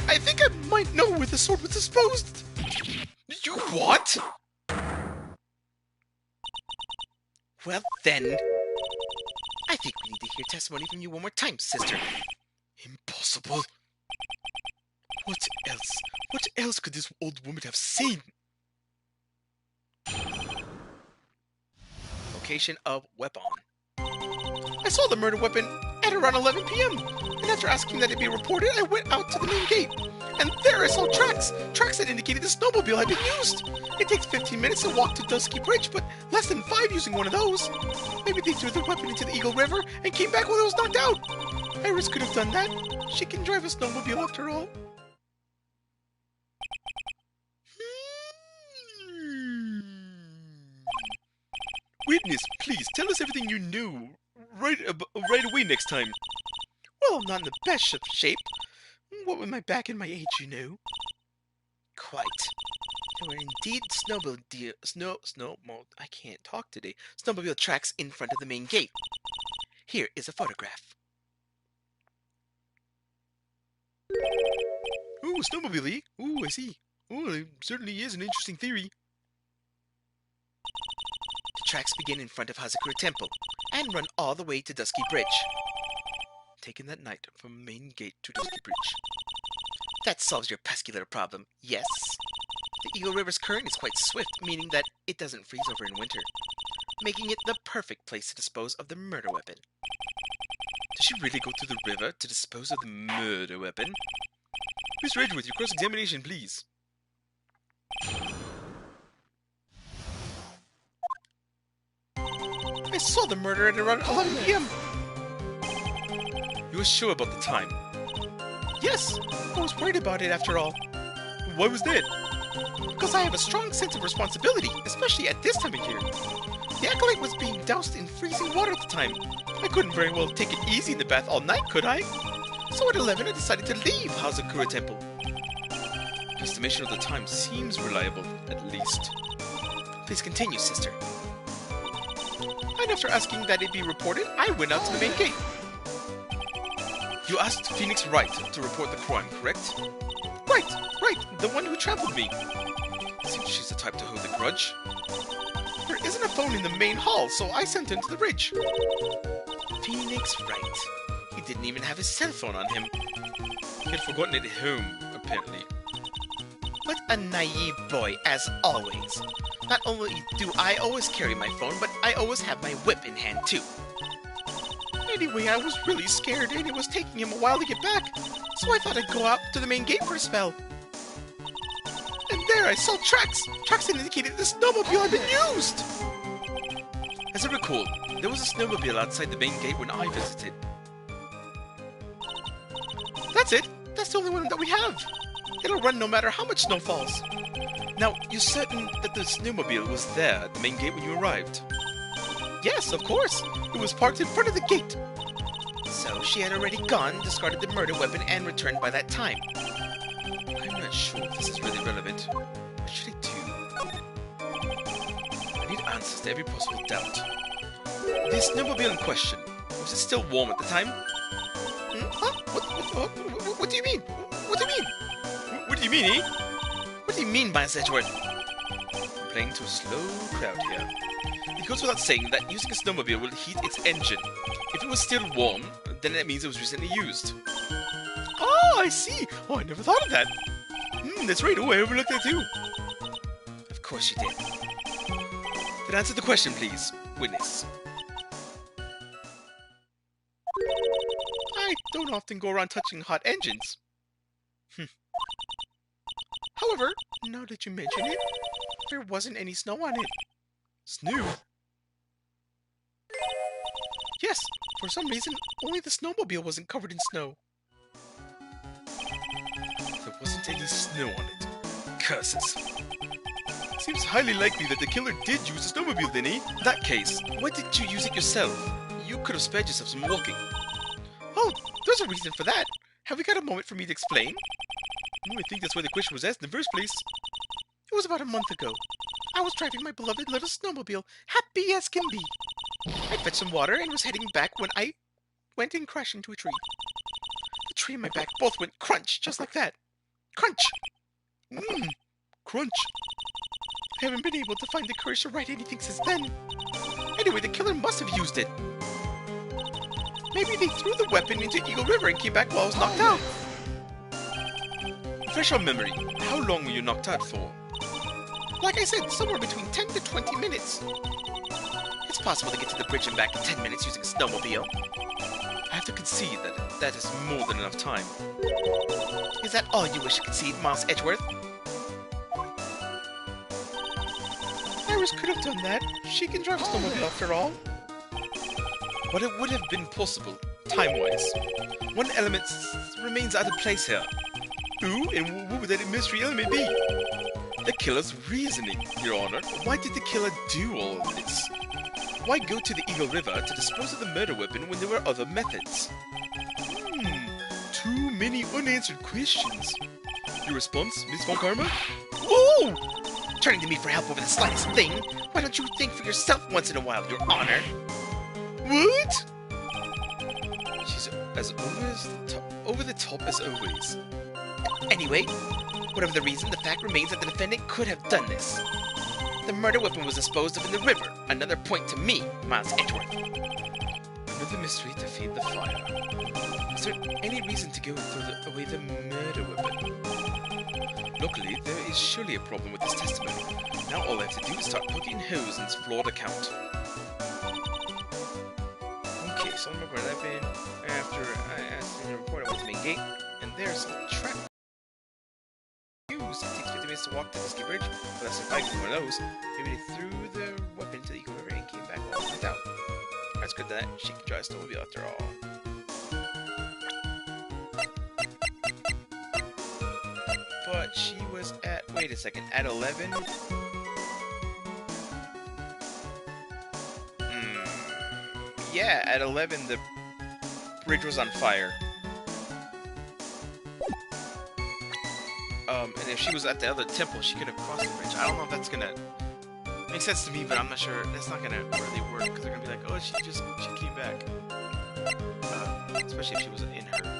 Speaker 1: I think I might know where the sword was disposed.
Speaker 3: You what?
Speaker 1: Well then, I think we need to hear testimony from you one more time, sister.
Speaker 3: Impossible. What else could this old woman have seen?
Speaker 1: Location of weapon. I saw the murder weapon at around 11 p.m. And after asking that it be reported, I went out to the main gate. And there I saw tracks that indicated the snowmobile had been used. It takes 15 minutes to walk to Dusky Bridge, but less than 5 using one of those. Maybe they threw the weapon into the Eagle River and came back while it was knocked out. Iris could have done that. She can drive a snowmobile after all.
Speaker 3: Witness, please tell us everything you knew right away next time.
Speaker 1: Well, I'm not in the best of shape. What with my back and my age, you know. Quite. There were indeed I can't talk today. Snowmobile tracks in front of the main gate. Here is a photograph.
Speaker 3: Ooh, snowmobile. Ooh, I see. Ooh, it certainly is an interesting theory.
Speaker 1: The tracks begin in front of Hazakura Temple and run all the way to Dusky Bridge. Taken that night from main gate to Dusky Bridge. That solves your pesky little problem, yes. The Eagle River's current is quite swift, meaning that it doesn't freeze over in winter, making it the perfect place to dispose of the murder weapon.
Speaker 3: Did she really go to the river to dispose of the murder weapon? Mr. Edgeworth, your cross-examination, please.
Speaker 1: I saw the murder at around 11 p.m.
Speaker 3: You were sure about the time?
Speaker 1: Yes, I was worried about it after all.
Speaker 3: Why was that?
Speaker 1: Because I have a strong sense of responsibility, especially at this time of year. The acolyte was being doused in freezing water at the time. I couldn't very well take it easy in the bath all night, could I? So at 11 I decided to leave Hazakura Temple.
Speaker 3: Your estimation of the time seems reliable, at least.
Speaker 1: Please continue, sister. And after asking that it be reported, I went out to the main gate.
Speaker 3: You asked Phoenix Wright to report the crime, correct?
Speaker 1: Right, the one who trampled me.
Speaker 3: Seems she's the type to hold a grudge.
Speaker 1: There isn't a phone in the main hall, so I sent him to the ridge.
Speaker 3: Phoenix Wright. He didn't even have his cell phone on him. He had forgotten it at home, apparently.
Speaker 1: What a naive boy, as always. Not only do I always carry my phone, but I always have my whip in hand, too. Anyway, I was really scared, and it was taking him a while to get back, so I thought I'd go out to the main gate for a spell. And there I saw tracks that indicated the snowmobile had been used!
Speaker 3: As I recall, there was a snowmobile outside the main gate when I visited.
Speaker 1: That's it! That's the only one that we have!
Speaker 3: It'll run no matter how much snow falls. Now, you're certain that the snowmobile was there at the main gate when you arrived? Yes, of course. It was parked in front of the gate. So, she had already gone, discarded the murder weapon, and returned by that time. I'm not sure if this is really relevant. What should I do? I need answers to every possible doubt. The snowmobile in question, was it still warm at the time? Huh? What do you mean? What do you mean? What do you mean, eh? What do you mean, Miles Edgeworth? I'm playing to a slow crowd here. It goes without saying that using a snowmobile will heat its engine. If it was still warm, then that means it was recently used. Oh, I see. Oh, I never thought of that. That's right. Oh, I overlooked that too. Of course you did. Then answer the question, please, witness. I don't often go around touching hot engines. However, now that you mention it, there wasn't any snow on it. Snow? Yes, for some reason, only the snowmobile wasn't covered in snow. There wasn't any snow on it. Curses. Seems highly likely that the killer did use the snowmobile, then, eh? In that case, why didn't you use it yourself? You could have spared yourself some walking. Oh, there's a reason for that. Have we got a moment for me to explain? I think that's why the question was asked in the first place. It was about a month ago. I was driving my beloved little snowmobile, happy as can be. I fetched some water and was heading back when I went and crashed into a tree. The tree and my back both went crunch, just like that. Crunch! Crunch. I haven't been able to find the courage to write anything since then. Anyway, the killer must have used it. Maybe they threw the weapon into Eagle River and came back while I was knocked out. Refresh your memory. How long were you knocked out for? Like I said, somewhere between 10 to 20 minutes. It's possible to get to the bridge and back in 10 minutes using a snowmobile. I have to concede that that is more than enough time. Is that all you wish to concede, Miles Edgeworth? Iris could have done that. She can drive a snowmobile after all. But it would have been possible, time-wise. One element remains out of place here. Who and what would that mystery element be? The killer's reasoning, Your Honor. Why did the killer do all of this? Why go to the Eagle River to dispose of the murder weapon when there were other methods? Too many unanswered questions. Your response, Miss Von Karma? Whoa! Turning to me for help over the slightest thing? Why don't you think for yourself once in a while, Your Honor? What? She's as over the top as always. Anyway, whatever the reason, the fact remains that the defendant could have done this. The murder weapon was disposed of in the river. Another point to me, Miles Edgeworth. Another mystery to feed the fire. Is there any reason to go and throw away the murder weapon? Luckily, there is surely a problem with this testimony. Now all I have to do is start poking holes in this flawed account. Okay, so number 11, after I asked in the report, I went to the main gate, and there's a trap. It takes 50 minutes to walk to the ski bridge, but that's surviving one of those. Maybe they threw the weapon to the Eagle River and came back while I went out. That's good that she can drive a snowmobile after all. But she was at, wait a second, at 11? Yeah, at 11 the bridge was on fire. And if she was at the other temple, she could have crossed the bridge. I don't know if that's gonna make sense to me, but I'm not sure. That's not gonna really work, because they're gonna be like, oh, she came back. Especially if she was in her bed.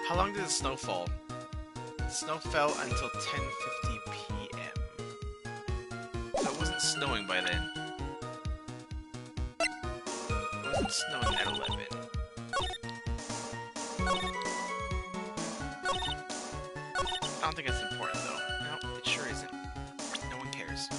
Speaker 3: How long did the snow fall? The snow fell until 10:50 p.m. So it wasn't snowing by then. It wasn't snowing at 11.
Speaker 1: think it's important, though. No, it sure isn't. No one cares.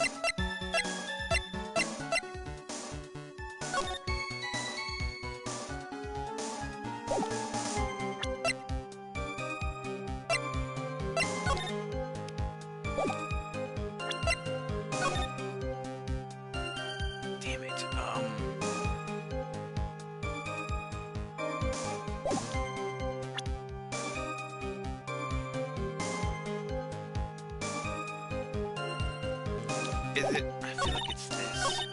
Speaker 1: Damn it. Is it? I feel like it's this.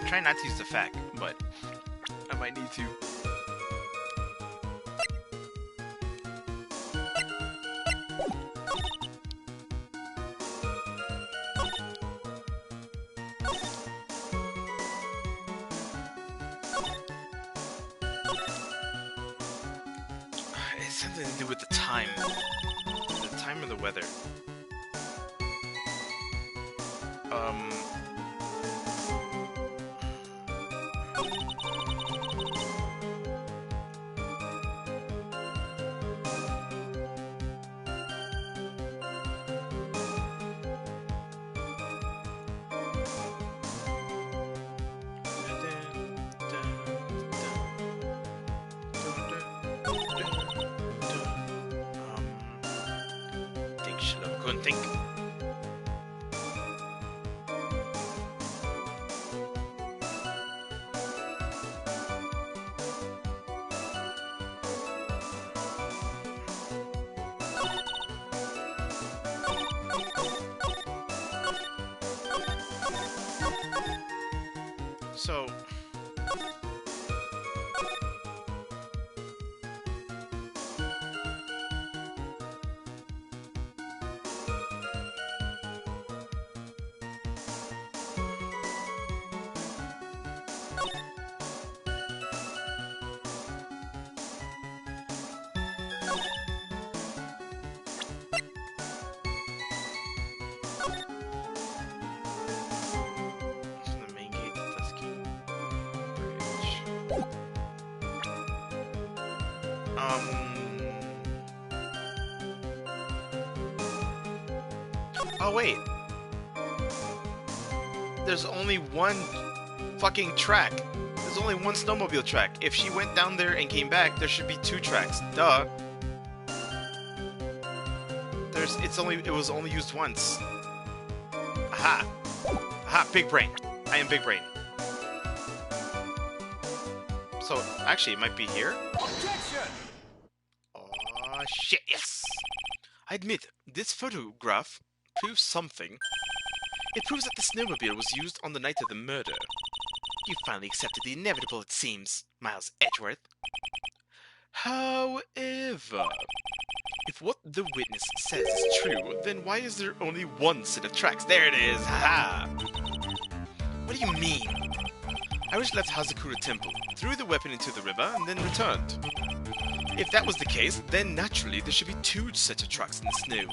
Speaker 1: Try not to use the fact, but I might need to. It's something to do with the time. The time of the weather. Think, Shilova-kun, think. So... the main gate to Dusky Bridge. Oh wait. There's only one fucking track. There's only one snowmobile track. If she went down there and came back, there should be two tracks. Duh. It was only used once. Aha. Aha, big brain. I am big brain. So, actually, it might be here.
Speaker 2: Objection!
Speaker 1: Oh, shit, yes! I admit, this photograph proves something. It proves that the snowmobile was used on the night of the murder. You finally accepted the inevitable, it seems, Miles Edgeworth. However, if what the witness says is true, then why is there only one set of tracks? There it is! Haha! What do you mean? Irish left Hazakura Temple, threw the weapon into the river, and then returned. If that was the case, then naturally there should be two sets of tracks in the snow.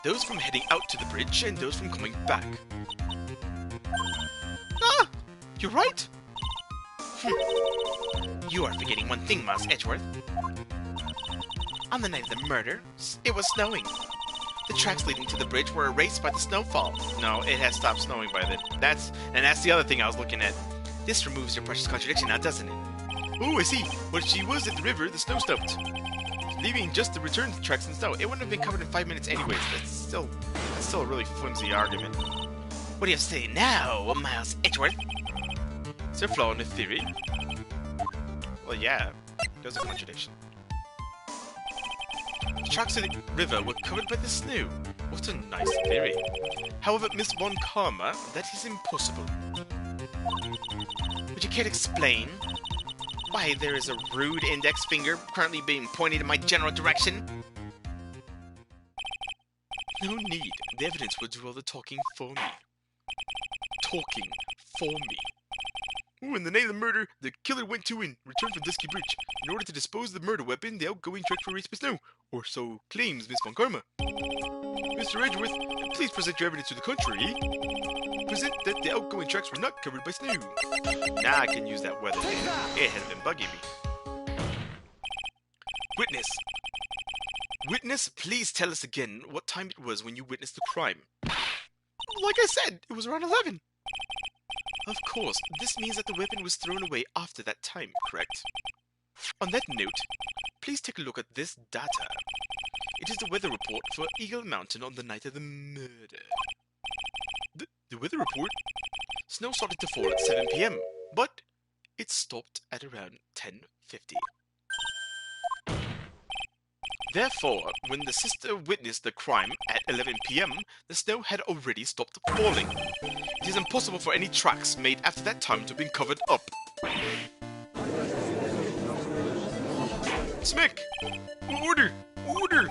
Speaker 1: Those from heading out to the bridge, and those from coming back. Ah! You're right! You are forgetting one thing, Miles Edgeworth. On the night of the murder, it was snowing. The tracks leading to the bridge were erased by the snowfall. No, it had stopped snowing by then. That's the other thing I was looking at. This removes your precious contradiction now, doesn't it? Oh, I see. When she was at the river, the snow stopped, leaving just the return tracks in snow. It wouldn't have been covered in 5 minutes anyways. That's still a really flimsy argument. What do you say now, Miles Edgeworth? Is there a flaw in the theory? Well, yeah. There's a contradiction. The tracks in the river were covered by the snow. What a nice theory. However, Miss Von Karma, that is impossible. Would you care to explain why there is a rude index finger currently being pointed in my general direction? No need. The evidence will do all the talking for me. Talking for me.
Speaker 3: Ooh, in the night of the murder, the killer went to and returned from Dusky Bridge. In order to dispose of the murder weapon, the outgoing tracks were erased by snow. Or so claims Miss Von Karma. Mr. Edgeworth, please present your evidence to the contrary. Present that the outgoing tracks were not covered by snow. Now I can use that weather. It has been bugging me. Witness. Witness, please tell us again what time it was when you witnessed the crime. Like I said, it was around 11. Of course, this means that the weapon was thrown away after that time, correct? On that note, please take a look at this data. It is the weather report for Eagle Mountain on the night of the murder. The weather report? Snow started to fall at 7 PM, but it stopped at around 10:50. Therefore, when the sister witnessed the crime at 11 PM, the snow had already stopped falling. It is impossible for any tracks made after that time to have been covered up. Smack! Order! Order!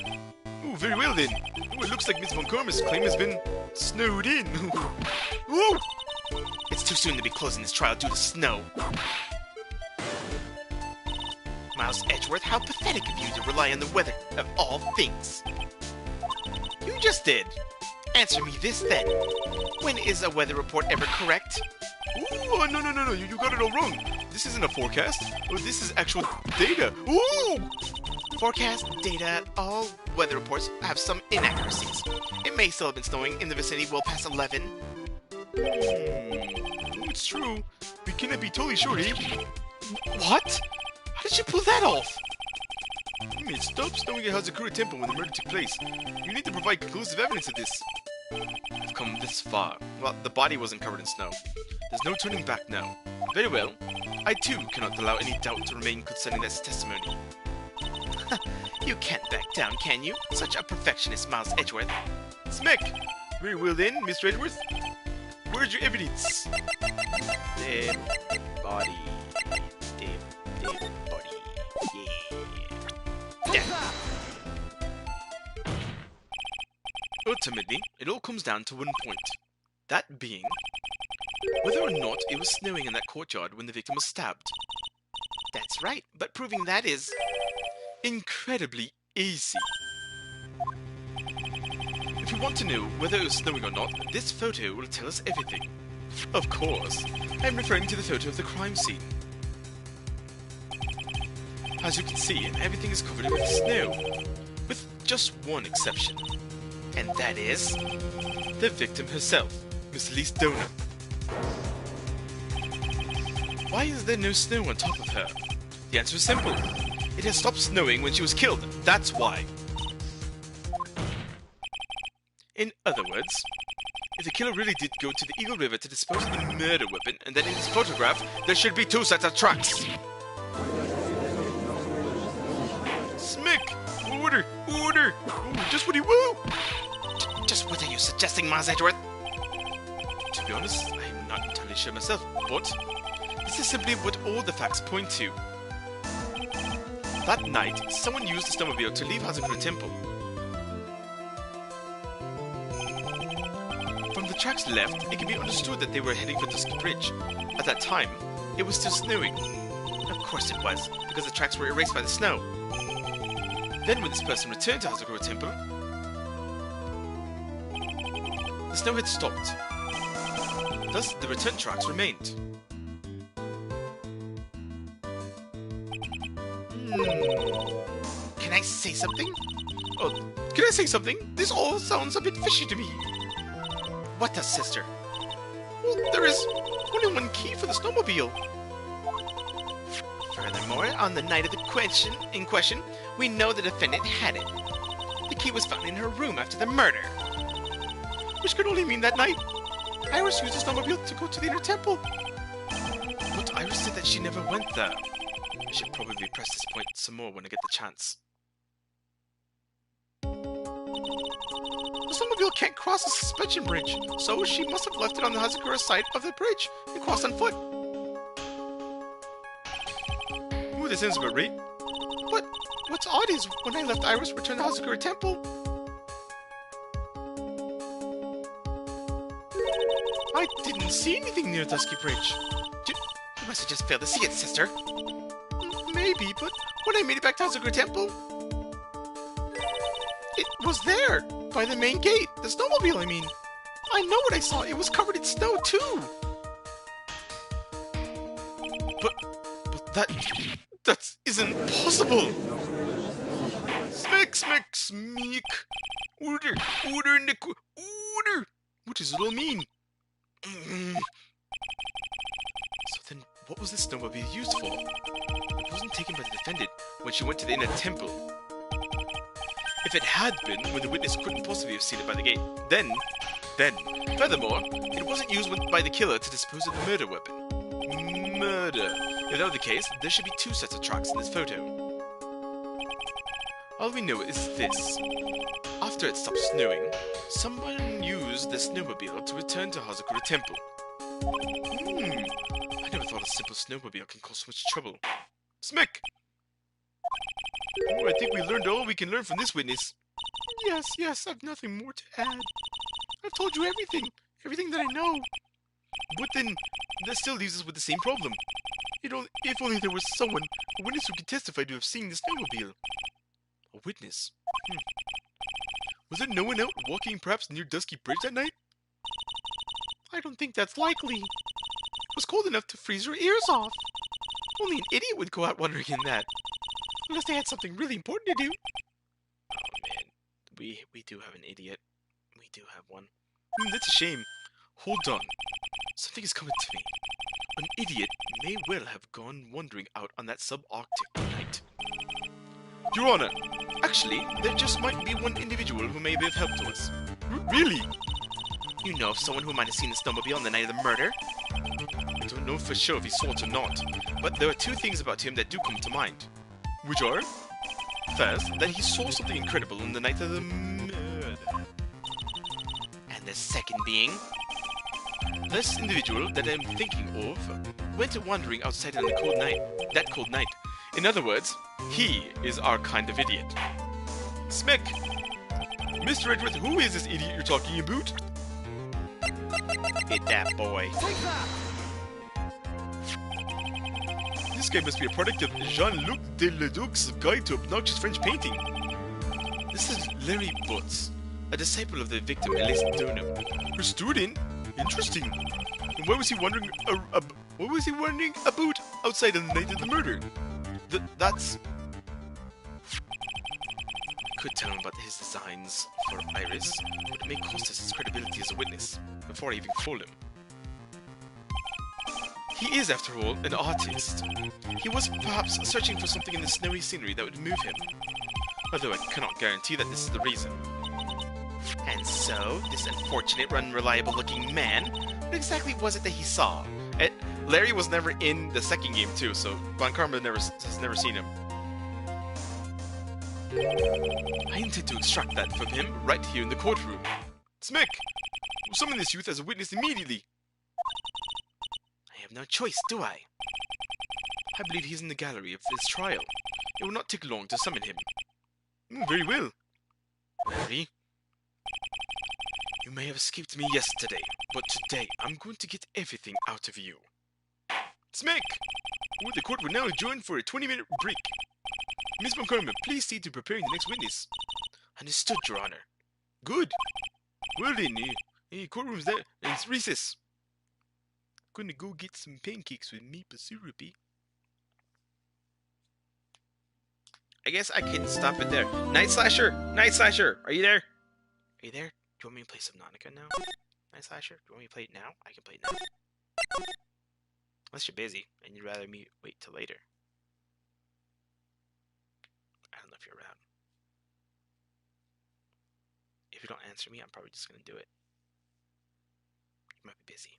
Speaker 3: Oh, very well then. Oh, it looks like Miss Von Karma's claim has been snowed in. Whoa! It's too soon to be closing this trial due to snow. Miles Edgeworth, how pathetic of you to rely on the weather of all things. You just did. Answer me this then. When is a weather report ever correct? Ooh, no, you got it all wrong. This isn't a forecast. Oh, this is actual data. Ooh! Forecast, data, all weather reports have some inaccuracies. It may still have been snowing in the vicinity well past 11. It's true. We cannot be totally sure, eh? What? How did you pull that off? It stopped snowing at Hazakura Temple when the murder took place. You need to provide conclusive evidence of this. I've come this far. Well, the body wasn't covered in snow. There's no turning back now. Very well. I too cannot allow any doubt to remain concerning this testimony. You can't back down, can you? Such a perfectionist, Miles Edgeworth. Smack! Very well then, Mr. Edgeworth. Where's your evidence? Dead body. Dead body. Yeah. Death. Ultimately, it all comes down to one point. That being, whether or not it was snowing in that courtyard when the victim was stabbed. That's right, but proving that is incredibly easy. If you want to know whether it was snowing or not, this photo will tell us everything. Of course, I'm referring to the photo of the crime scene. As you can see, everything is covered with snow, with just one exception. And that is the victim herself, Miss Lee Stoner. Why is there no snow on top of her? The answer is simple. It has stopped snowing when she was killed. That's why. In other words, if the killer really did go to the Eagle River to dispose of the murder weapon, and then in this photograph, there should be two sets of tracks. Smick! Order! Order! Ooh, just what he will! Just what are you suggesting, Miles Edgeworth? To be honest, I'm not entirely sure myself, but this is simply what all the facts point to. That night, someone used the snowmobile to leave Hazakura Temple. From the tracks left, it can be understood that they were heading for Dusky Bridge. At that time, it was still snowing. Of course it was, because the tracks were erased by the snow. Then when this person returned to Hazakura Temple, the snow had stopped. Thus, the return tracks remained. Can I say something? Oh, can I say something? This all sounds a bit fishy to me. What does, sister? Well, there is only one key for the snowmobile. Furthermore, on the night of the question, we know the defendant had it. The key was found in her room after the murder. Which could only mean that night Iris used the snowmobile to go to the inner temple. But Iris said that she never went there. I should probably press this point some more when I get the chance. The snowmobile can't cross the suspension bridge, so she must have left it on the Hazakura side of the bridge and crossed on foot. Ooh, this sounds about right. But what's odd is when I left Iris returned to Hazakura Temple, I didn't see anything near Dusky Bridge.
Speaker 1: You must have just failed to see it, sister. Maybe, but when I made it back to Hazakura Temple, it was there, by the main gate. The snowmobile, I mean. I know what I saw. It was covered in snow, too. But that isn't possible. Smeek. Order. What does it all mean? So then, what was this snowmobile used for? It wasn't taken by the defendant when she went to the inner temple. If it had been, when the witness couldn't possibly have seen it by the gate, then, furthermore, it wasn't used by the killer to dispose of the murder weapon. Murder. If that were the case, there should be 2 sets of tracks in this photo. All we know is this. After it stopped snowing, someone used the snowmobile to return to Hazakura Temple. I never thought a simple snowmobile can cause so much trouble. Smick! Oh, I think we learned all we can learn from this witness. Yes, I've nothing more to add. I've told you everything that I know. But then, that still leaves us with the same problem. If only there was a witness who could testify to have seen the snowmobile. A witness? Was there no one out walking perhaps near Dusky Bridge that night? I don't think that's likely. It was cold enough to freeze your ears off. Only an idiot would go out wandering in that. Unless they had something really important to do. Oh man, we do have an idiot. We do have one. That's a shame. Hold on. Something is coming to me. An idiot may well have gone wandering out on that subarctic night. Your Honor, actually, there just might be one individual who may be of help to us. Really? You know of someone who might have seen the snowmobile on the night of the murder? I don't know for sure if he saw it or not, but there are 2 things about him that do come to mind. Which are? First, that he saw something incredible on the night of the murder. And the second being, this individual that I'm thinking of went wandering outside on that cold night. In other words, he is our kind of idiot. Smick! Mr. Edgeworth, who is this idiot you're talking about? Hit that boy.
Speaker 2: Take that!
Speaker 1: This guy must be a product of Jean-Luc Deleduc's Guide to Obnoxious French Painting. This is Larry Butz, a disciple of the victim Elise Dono. Her student? Interesting. And why was he wandering about outside on the night of the murder? That's... Could tell him about his designs for Iris, but it may cost us his credibility as a witness, before I even fool him. He is, after all, an artist. He was perhaps searching for something in the snowy scenery that would move him. Although I cannot guarantee that this is the reason. And so, this unfortunate, unreliable-looking man, what exactly was it that he saw? Larry was never in the second game too, so Von Karma has never seen him. I intend to extract that from him right here in the courtroom. Smick! We'll summon this youth as a witness immediately. I have no choice, do I? I believe he's in the gallery of his trial. It will not take long to summon him. Very well. Larry? You may have escaped me yesterday, but today I'm going to get everything out of you. Smack! The court will now adjourn for a 20-minute break. Miss Montgomery, please see to preparing the next witness. Understood, Your Honor. Good. Well then, courtroom's there, and it's recess. Gonna go get some pancakes with maple syrupy. I guess I can stop it there. Night Slasher! Night Slasher! Are you there? Are you there? Do you want me to play Subnautica now? Night Slasher? Do you want me to play it now? I can play it now. Unless you're busy, and you'd rather me wait till later. I don't know if you're around. If you don't answer me, I'm probably just gonna do it. You might be busy.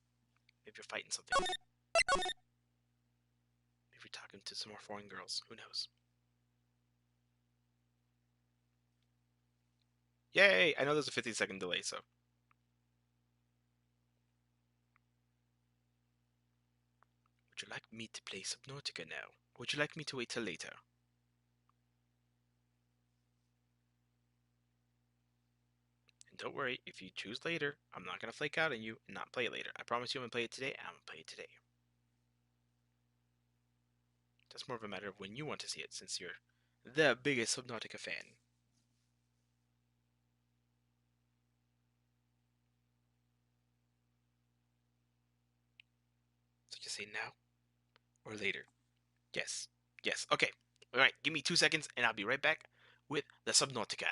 Speaker 1: Maybe you're fighting something. Maybe you're talking to some more foreign girls. Who knows? Yay! I know there's a 50-second delay, so. Would you like me to play Subnautica now? Or would you like me to wait till later? And don't worry, if you choose later, I'm not going to flake out on you and not play it later. I promise you I'm going to play it today, and I'm going to play it today. That's more of a matter of when you want to see it, since you're the biggest Subnautica fan. So just say now or later. Yes. Yes. Okay. All right. Give me 2 seconds, and I'll be right back with the Subnautica.